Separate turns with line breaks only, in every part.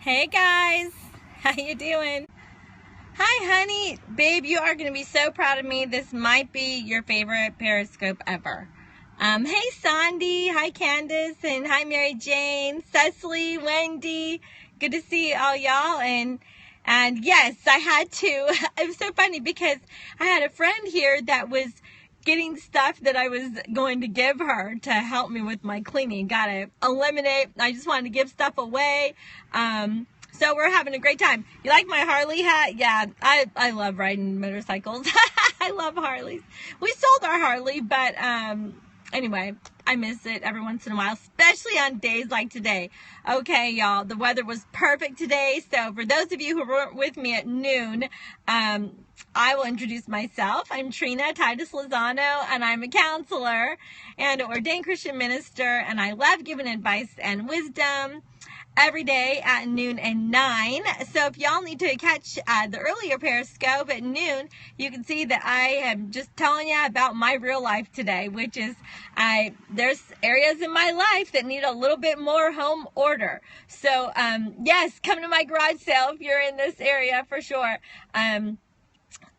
Hey guys, how you doing? Hi honey, babe, you are going to be so proud of me. This might be your favorite Periscope ever. Hey Sandy, hi Candace, and hi Mary Jane, Cecily, Wendy. Good to see all y'all. And yes, I had to. It was so funny because I had a friend here that was getting stuff that I was going to give her to help me with my cleaning. Gotta eliminate. I just wanted to give stuff away. So we're having a great time. You like my Harley hat? Yeah, I love riding motorcycles. I love Harleys. We sold our Harley, but anyway, I miss it every once in a while, especially on days like today. Okay, y'all, the weather was perfect today. So for those of you who weren't with me at noon, I will introduce myself. I'm Trina Titus Lozano, and I'm a counselor and ordained Christian minister, and I love giving advice and wisdom every day at noon and 9. So if y'all need to catch the earlier Periscope at noon, you can see that I am just telling you about my real life today, which is there's areas in my life that need a little bit more home order. So yes, come to my garage sale if you're in this area for sure.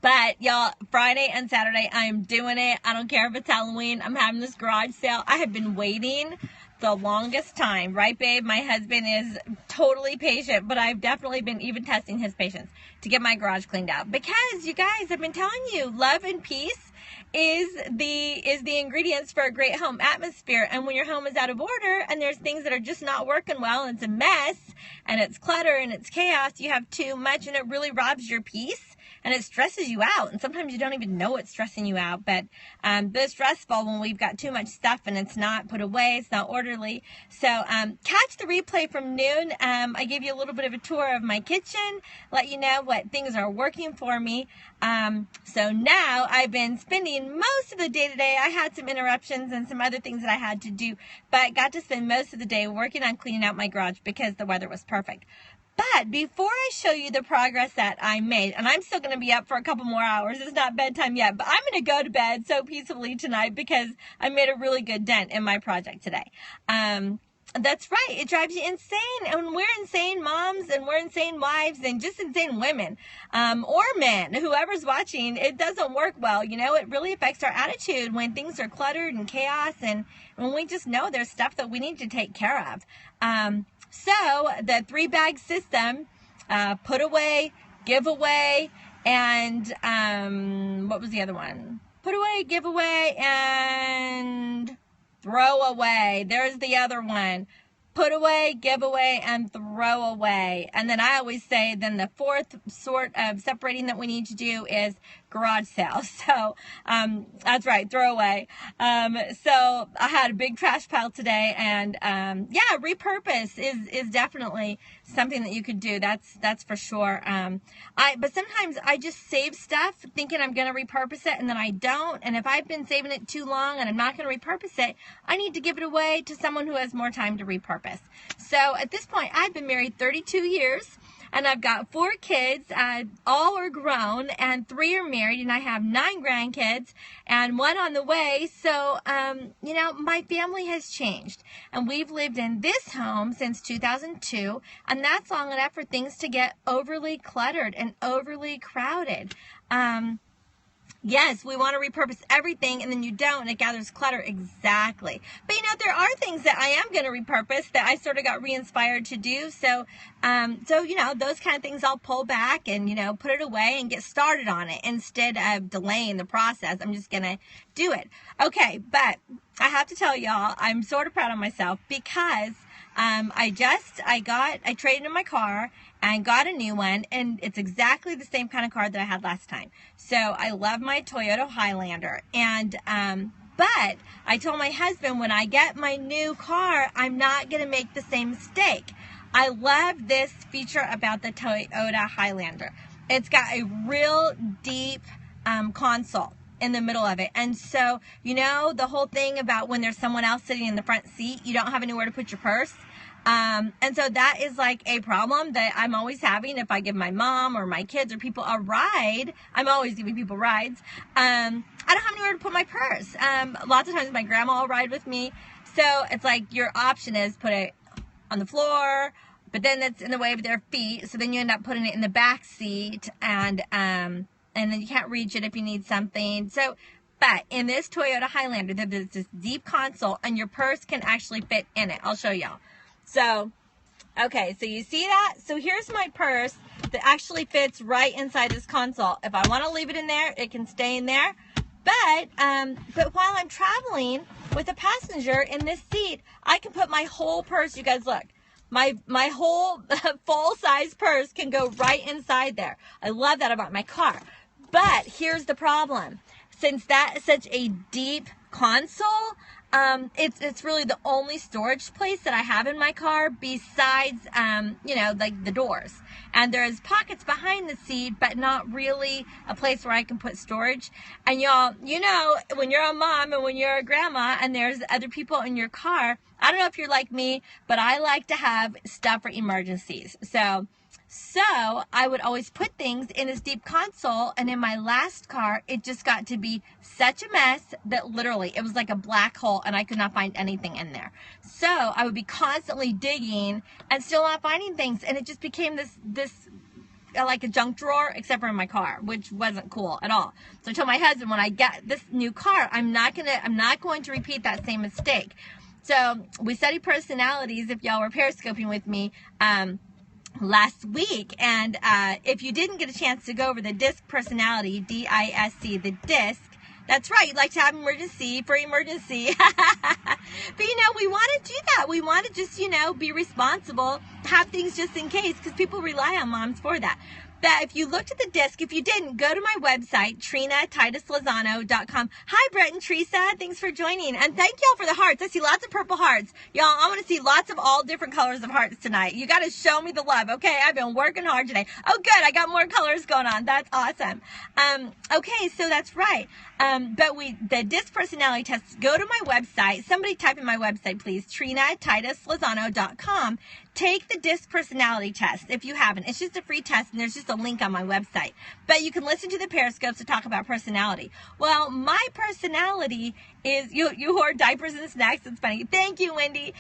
But y'all, Friday and Saturday, I'm doing it. I don't care if it's Halloween. I'm having this garage sale. I have been waiting the longest time, right, babe? My husband is totally patient, but I've definitely been even testing his patience to get my garage cleaned out. Because you guys, I've been telling you, love and peace is the ingredients for a great home atmosphere. And when your home is out of order and there's things that are just not working well and it's a mess and it's clutter and it's chaos, you have too much and it really robs your peace. And it stresses you out. And sometimes you don't even know it's stressing you out. But it's stressful when we've got too much stuff and it's not put away. It's not orderly. So catch the replay from noon. I gave you a little bit of a tour of my kitchen. Let you know what things are working for me. So now I've been spending most of the day today. I had some interruptions and some other things that I had to do. But got to spend most of the day working on cleaning out my garage because the weather was perfect. But before I show you the progress that I made, and I'm still going to be up for a couple more hours. It's not bedtime yet, but I'm going to go to bed so peacefully tonight because I made a really good dent in my project today. That's right. It drives you insane. And we're insane moms and we're insane wives and just insane women or men, whoever's watching. It doesn't work well. You know, it really affects our attitude when things are cluttered and chaos and when we just know there's stuff that we need to take care of. So the 3-bag system, put away, give away, and what was the other one? Put away, give away, and throw away. There's the other one. Put away, give away, and throw away. And then I always say then the fourth sort of separating that we need to do is garage sale. So that's right, throw away. So I had a big trash pile today, and yeah, repurpose is definitely something that you could do. That's for sure. But sometimes I just save stuff thinking I'm going to repurpose it, and then I don't. And if I've been saving it too long and I'm not going to repurpose it, I need to give it away to someone who has more time to repurpose. So at this point, I've been married 32 years. And I've got 4 kids, all are grown, and 3 are married, and I have 9 grandkids, and 1 on the way. So, you know, my family has changed, and we've lived in this home since 2002, and that's long enough for things to get overly cluttered and overly crowded. Yes, we want to repurpose everything, and then you don't, and it gathers clutter. Exactly. But, you know, there are things that I am going to repurpose that I sort of got re-inspired to do. So, you know, those kind of things I'll pull back and, you know, put it away and get started on it instead of delaying the process. I'm just going to do it. Okay, but I have to tell y'all, I'm sort of proud of myself because I traded in my car and got a new one, and it's exactly the same kind of car that I had last time. So I love my Toyota Highlander, and but I told my husband when I get my new car, I'm not going to make the same mistake. I love this feature about the Toyota Highlander. It's got a real deep console in the middle of it. And so, you know, the whole thing about when there's someone else sitting in the front seat, you don't have anywhere to put your purse. And so that is like a problem that I'm always having if I give my mom or my kids or people a ride. I'm always giving people rides. I don't have anywhere to put my purse. Lots of times my grandma will ride with me. So it's like your option is put it on the floor, but then it's in the way of their feet, so then you end up putting it in the back seat, and then you can't reach it if you need something. So, but in this Toyota Highlander, there's this deep console, and your purse can actually fit in it. I'll show y'all. So, okay, so you see that? So here's my purse that actually fits right inside this console. If I want to leave it in there, it can stay in there. But while I'm traveling with a passenger in this seat, I can put my whole purse. You guys look, my whole full-size purse can go right inside there. I love that about my car. But here's the problem. Since that is such a deep console, it's really the only storage place that I have in my car besides, like the doors. And there's pockets behind the seat, but not really a place where I can put storage. And y'all, when you're a mom and when you're a grandma and there's other people in your car, I don't know if you're like me, but I like to have stuff for emergencies. So I would always put things in this deep console, and in my last car, it just got to be such a mess that literally it was like a black hole, and I could not find anything in there. So I would be constantly digging and still not finding things, and it just became this like a junk drawer, except for in my car, which wasn't cool at all. So I told my husband, when I get this new car, I'm not going to repeat that same mistake. So we studied personalities, if y'all were periscoping with me, last week, and if you didn't get a chance to go over the DISC personality, D-I-S-C, the DISC, that's right, you'd like to have emergency for emergency. But we want to do that. We want to just, be responsible, have things just in case, because people rely on moms for that. That if you looked at the disc, if you didn't, go to my website, TrinaTitusLozano.com. Hi, Brett and Teresa. Thanks for joining. And thank y'all for the hearts. I see lots of purple hearts. Y'all, I want to see lots of all different colors of hearts tonight. You got to show me the love, okay? I've been working hard today. Oh, good. I got more colors going on. That's awesome. Okay, so that's right. But the DISC personality test, go to my website. Somebody type in my website, please, TrinaTitusLozano.com. Take the DISC personality test if you haven't. It's just a free test, and there's just a link on my website. But you can listen to the Periscopes to talk about personality. Well, my personality is, you hoard diapers and snacks. It's funny. Thank you, Wendy.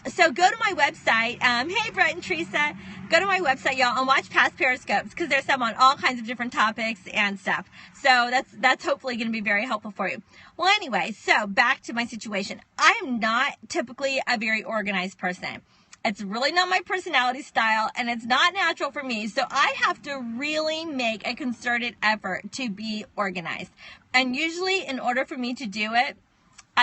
So go to my website. Hey, Brett and Teresa. Go to my website, y'all, and watch past Periscopes, because there's some on all kinds of different topics and stuff. So that's hopefully going to be very helpful for you. Well, anyway, so back to my situation. I am not typically a very organized person. It's really not my personality style, and it's not natural for me. So I have to really make a concerted effort to be organized. And usually, in order for me to do it,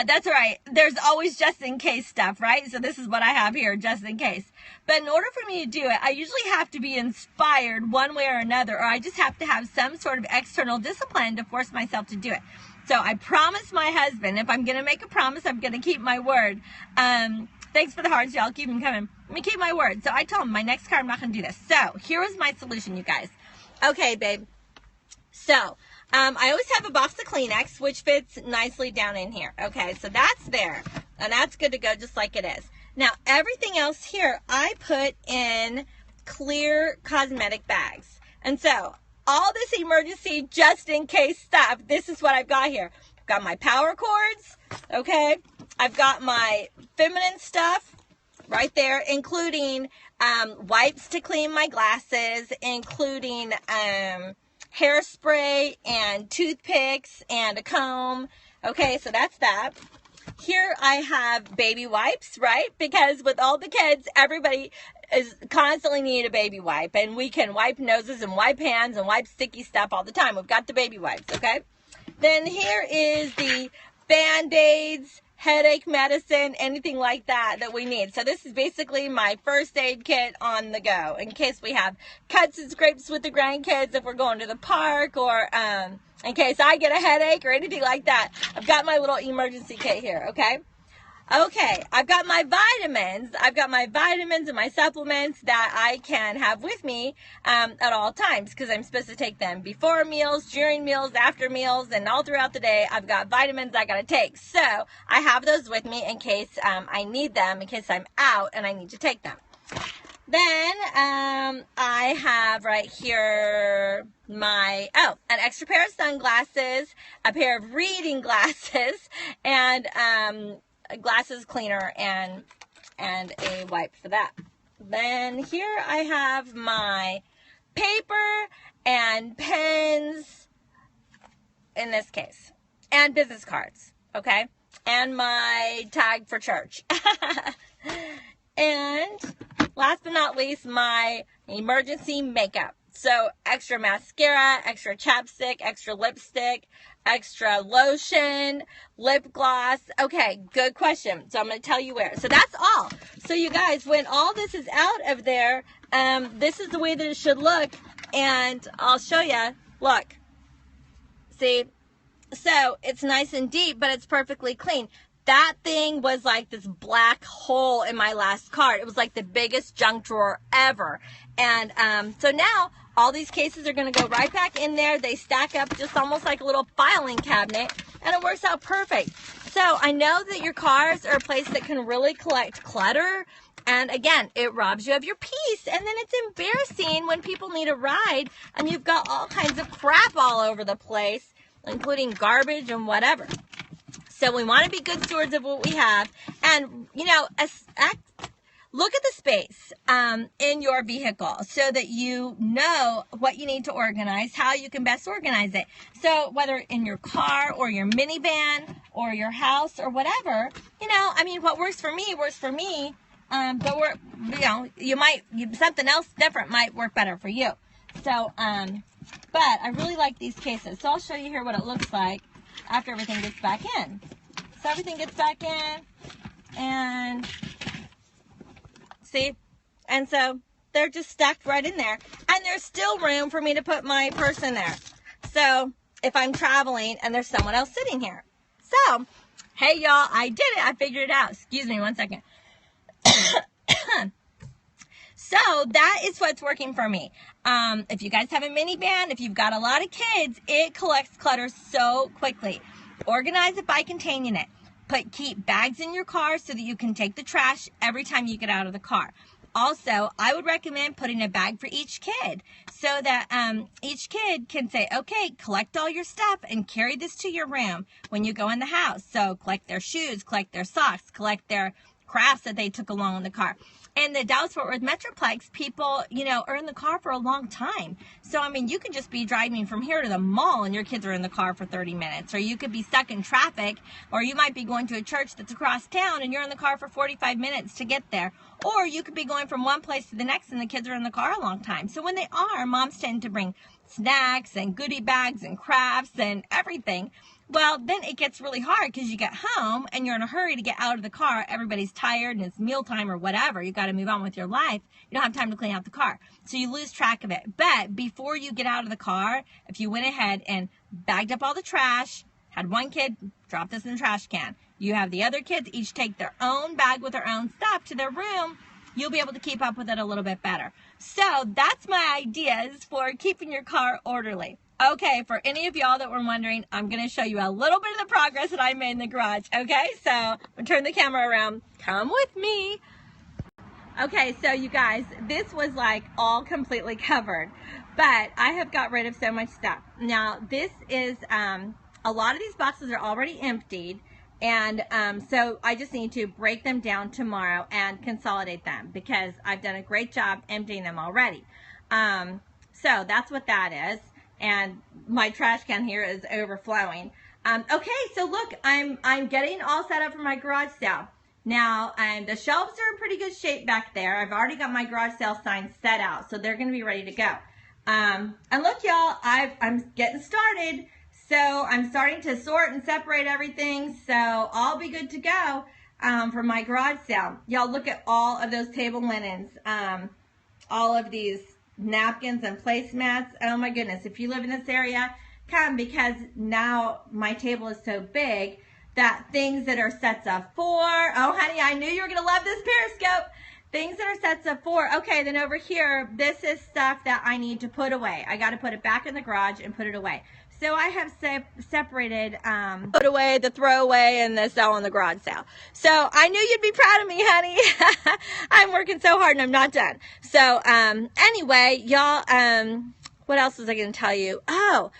that's right, there's always just in case stuff, right? So this is what I have here, just in case. But in order for me to do it, I usually have to be inspired one way or another, or I just have to have some sort of external discipline to force myself to do it. So I promised my husband, if I'm going to make a promise, I'm going to keep my word. Thanks for the hearts, y'all. Keep them coming. Let me keep my word. So I told him, my next car, I'm not going to do this. So here was my solution, you guys. Okay, babe. So I always have a box of Kleenex, which fits nicely down in here. Okay, so that's there. And that's good to go just like it is. Now, everything else here, I put in clear cosmetic bags. And so all this emergency just in case stuff, this is what I've got here. I've got my power cords, okay? I've got my feminine stuff right there, including wipes to clean my glasses, including hairspray and toothpicks and a comb. Okay, so that's that. Here I have baby wipes, right? Because with all the kids, everybody is constantly need a baby wipe. And we can wipe noses and wipe hands and wipe sticky stuff all the time. We've got the baby wipes, okay? Then here is the Band-Aids, headache medicine, anything like that we need. So this is basically my first aid kit on the go in case we have cuts and scrapes with the grandkids, if we're going to the park, or in case I get a headache or anything like that. I've got my little emergency kit here, okay? Okay, I've got my vitamins. I've got my vitamins and my supplements that I can have with me at all times, because I'm supposed to take them before meals, during meals, after meals, and all throughout the day. I've got vitamins I got to take. So I have those with me in case I need them, in case I'm out and I need to take them. Then I have right here my, an extra pair of sunglasses, a pair of reading glasses, and a glasses cleaner and a wipe for that. Then here I have my paper and pens, in this case, and business cards, okay? And my tag for church. And last but not least, my emergency makeup. So extra mascara, extra chapstick, extra lipstick, extra lotion, lip gloss. Okay, good question. So I'm going to tell you where. So that's all. So you guys, when all this is out of there, this is the way that it should look. And I'll show you. Look. See? So it's nice and deep, but it's perfectly clean. That thing was like this black hole in my last cart. It was like the biggest junk drawer ever. And so now all these cases are going to go right back in there. They stack up just almost like a little filing cabinet, and it works out perfect. So I know that your cars are a place that can really collect clutter. And again, it robs you of your peace. And then it's embarrassing when people need a ride and you've got all kinds of crap all over the place, including garbage and whatever. So we want to be good stewards of what we have. And, you know, look at the space in your vehicle so that you know what you need to organize, how you can best organize it. So whether in your car or your minivan or your house or whatever, you know, I mean, what works for me works for me. But something else different might work better for you. So, but I really like these cases. So I'll show you here what it looks like after everything gets back in. So everything gets back in, and see, and so they're just stacked right in there, and there's still room for me to put my purse in there. So if I'm traveling and there's someone else sitting here. So, hey y'all, I did it. I figured it out. Excuse me one second. So that is what's working for me. If you guys have a minivan, if you've got a lot of kids, it collects clutter so quickly. Organize it by containing it. Keep bags in your car so that you can take the trash every time you get out of the car. Also, I would recommend putting a bag for each kid so that each kid can say, okay, collect all your stuff and carry this to your room when you go in the house. So collect their shoes, collect their socks, collect their crafts that they took along in the car. And the Dallas-Fort Worth Metroplex, people, you know, are in the car for a long time. So, I mean, you could just be driving from here to the mall and your kids are in the car for 30 minutes. Or you could be stuck in traffic. Or you might be going to a church that's across town and you're in the car for 45 minutes to get there. Or you could be going from one place to the next and the kids are in the car a long time. So when they are, moms tend to bring snacks and goodie bags and crafts and everything. Well, then it gets really hard because you get home and you're in a hurry to get out of the car. Everybody's tired and it's mealtime or whatever. You got to move on with your life. You don't have time to clean out the car. So you lose track of it. But before you get out of the car, if you went ahead and bagged up all the trash, had one kid drop this in the trash can, you have the other kids each take their own bag with their own stuff to their room, you'll be able to keep up with it a little bit better. So that's my ideas for keeping your car orderly. Okay, for any of y'all that were wondering, I'm going to show you a little bit of the progress that I made in the garage. Okay, so I'm going to turn the camera around. Come with me. Okay, so you guys, this was like all completely covered, but I have got rid of so much stuff. Now, this is, a lot of these boxes are already emptied, and so I just need to break them down tomorrow and consolidate them because I've done a great job emptying them already. So that's what that is. And my trash can here is overflowing. Okay, so look, I'm getting all set up for my garage sale. Now, the shelves are in pretty good shape back there. I've already got my garage sale signs set out, so they're going to be ready to go. And look, y'all, I'm getting started. So I'm starting to sort and separate everything, so I'll be good to go for my garage sale. Y'all, look at all of those table linens, all of these napkins and placemats. Oh my goodness, if you live in this area, come, because now my table is so big that things that are sets of 4, oh honey, I knew you were gonna love this Periscope. Things that are sets of 4. Okay, then over here, this is stuff that I need to put away. I got to put it back in the garage and put it away. So I have separated put away, the throwaway, and the sell in the garage sale. So I knew you'd be proud of me, honey. I'm working so hard and I'm not done. So anyway, y'all, what else was I going to tell you? Oh,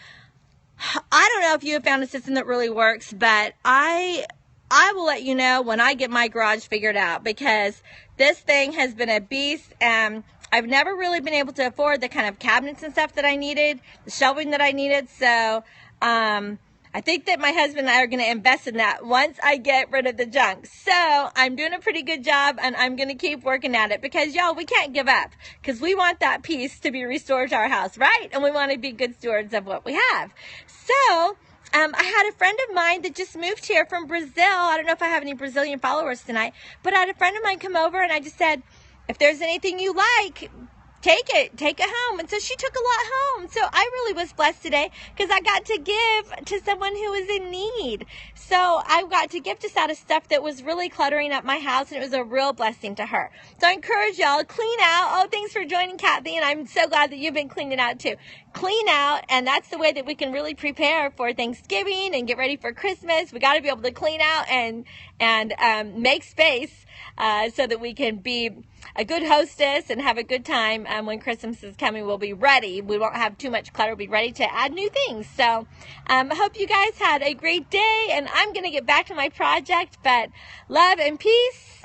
I don't know if you have found a system that really works, but I I will let you know when I get my garage figured out, because this thing has been a beast. I've never really been able to afford the kind of cabinets and stuff that I needed, the shelving that I needed. So I think that my husband and I are going to invest in that once I get rid of the junk. So I'm doing a pretty good job, and I'm going to keep working at it, because y'all, we can't give up, because we want that peace to be restored to our house, right? And we want to be good stewards of what we have. So I had a friend of mine that just moved here from Brazil. I don't know if I have any Brazilian followers tonight, but I had a friend of mine come over, and I just said, if there's anything you like, take it home. And so she took a lot home. So I really was blessed today, because I got to give to someone who was in need. So I got to give just out of stuff that was really cluttering up my house, and it was a real blessing to her. So I encourage y'all, clean out. Oh, thanks for joining, Kathy, and I'm so glad that you've been cleaning out too. Clean out, and that's the way that we can really prepare for Thanksgiving and get ready for Christmas. We got to be able to clean out and make space so that we can be a good hostess and have a good time. When Christmas is coming, we'll be ready. We won't have too much clutter. We'll be ready to add new things. So I hope you guys had a great day, and I'm going to get back to my project, but love and peace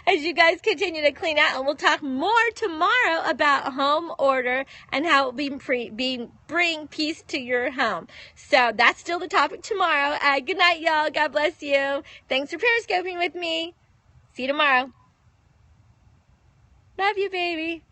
as you guys continue to clean out. And we'll talk more tomorrow about home order and how it will bring peace to your home. So that's still the topic tomorrow. Good night, y'all. God bless you. Thanks for periscoping with me. See you tomorrow. Love you, baby.